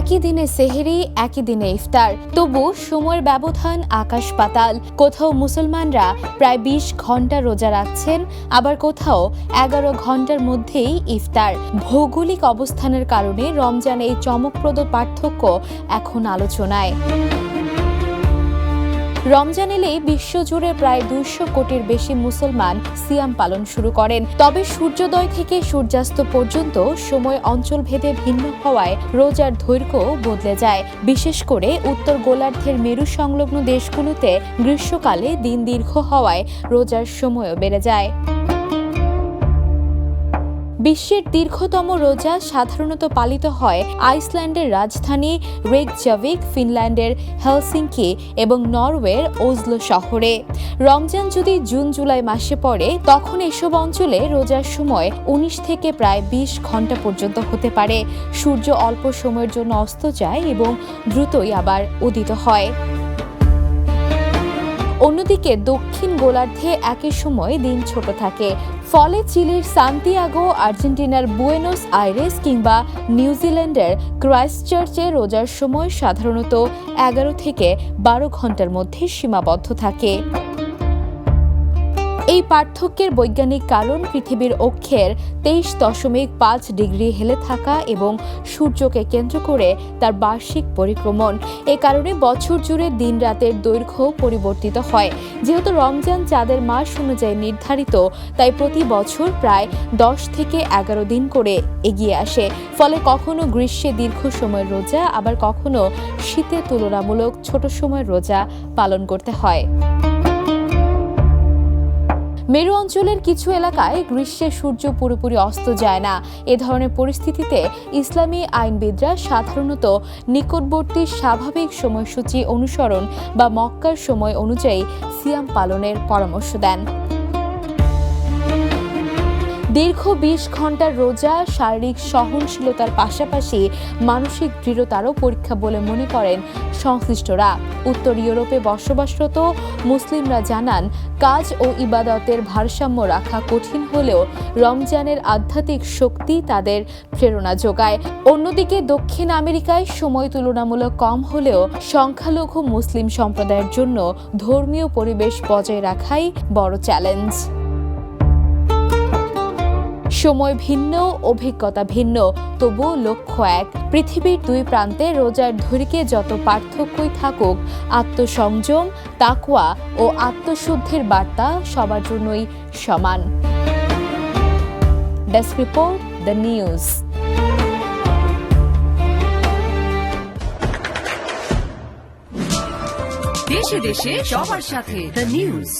একই দিনে সেহরি, একই দিনে ইফতার, তবু সময়ের ব্যবধান আকাশ পাতাল। কোথাও মুসলমানরা প্রায় ২০ ঘন্টা রোজা রাখছেন, আবার কোথাও ১১ ঘন্টার মধ্যেই ইফতার। ভৌগোলিক অবস্থানের কারণে রমজান এই চমকপ্রদ পার্থক্য এখন আলোচনায়। রমজান এলেই বিশ্বজুড়ে প্রায় ২০০ কোটির বেশি মুসলমান সিয়াম পালন শুরু করেন। তবে সূর্যোদয় থেকে সূর্যাস্ত পর্যন্ত সময় অঞ্চলভেদে ভিন্ন হওয়ায় রোজার দৈর্ঘ্য বদলে যায়। বিশেষ করে উত্তর গোলার্ধের মেরু সংলগ্ন দেশগুলোতে গ্রীষ্মকালে দিন দীর্ঘ হওয়ায় রোজার সময়ও বেড়ে যায়। বিশ্বের দীর্ঘতম রোজা সাধারণত পালিত হয় আইসল্যান্ডের রাজধানী রেকজাভিক, ফিনল্যান্ডের হেলসিঙ্কি এবং নরওয়ের ওসলো শহরে। রমজান যদি জুন জুলাই মাসে পড়ে, তখন এসব অঞ্চলে রোজার সময় ১৯ থেকে প্রায় ২০ ঘন্টা পর্যন্ত হতে পারে। সূর্য অল্প সময়ের জন্য অস্ত যায় এবং দ্রুতই আবার উদিত হয়। অন্যদিকে দক্ষিণ গোলার্ধে একই সময় দিন ছোট থাকে। ফলে চিলির সান্তিয়াগো, আর্জেন্টিনার বুয়েনোস আইরেস কিংবা নিউজিল্যান্ডের ক্রাইস্টচার্চে রোজার সময় সাধারণত ১১ থেকে ১২ ঘন্টার মধ্যে সীমাবদ্ধ থাকে। এই পার্থক্যের বৈজ্ঞানিক কারণ পৃথিবীর অক্ষের ২৩.৫ ডিগ্রি হেলে থাকা এবং সূর্যকে কেন্দ্র করে তার বার্ষিক পরিক্রমণ। এ কারণে বছর জুড়ে দিন রাতের দৈর্ঘ্য পরিবর্তিত হয়। যেহেতু রমজান চাঁদের মাস অনুযায়ী নির্ধারিত, তাই প্রতি বছর প্রায় ১০ থেকে ১১ দিন করে এগিয়ে আসে। ফলে কখনো গ্রীষ্মে দীর্ঘ সময়ের রোজা, আবার কখনো শীতে তুলনামূলক ছোট সময়ের রোজা পালন করতে হয়। মেরু অঞ্চলের কিছু এলাকায় গ্রীষ্মে সূর্য পুরোপুরি অস্ত যায় না। এ ধরনের পরিস্থিতিতে ইসলামী আইনবিদরা সাধারণত নিকটবর্তী স্বাভাবিক সময়সূচি অনুসরণ বা মক্কার সময় অনুযায়ী সিয়াম পালনের পরামর্শ দেন। দীর্ঘ ২০ ঘন্টার রোজা শারীরিক সহনশীলতার পাশাপাশি মানসিক দৃঢ়তারও পরীক্ষা বলে মনে করেন সংশ্লিষ্টরা। উত্তর ইউরোপে বসবাসরত মুসলিমরা জানান, কাজ ও ইবাদতের ভারসাম্য রাখা কঠিন হলেও রমজানের আধ্যাত্মিক শক্তি তাদের প্রেরণা যোগায়। অন্যদিকে দক্ষিণ আমেরিকায় সময় তুলনামূলক কম হলেও সংখ্যালঘু মুসলিম সম্প্রদায়ের জন্য ধর্মীয় পরিবেশ বজায় রাখাই বড় চ্যালেঞ্জ। সময় ভিন্ন, অভিজ্ঞতা ভিন্ন, তবুও লক্ষ্য এক। পৃথিবীর দুই প্রান্তে রোজার দৈর্ঘ্যে যত পার্থক্যই থাকুক, আত্মসংযম, তাকওয়া ও আত্মশুদ্ধির বার্তা সবার জন্যই সমান। Desk report, the news. দেশে দেশে সবার সাথে, দ্য নিউজ।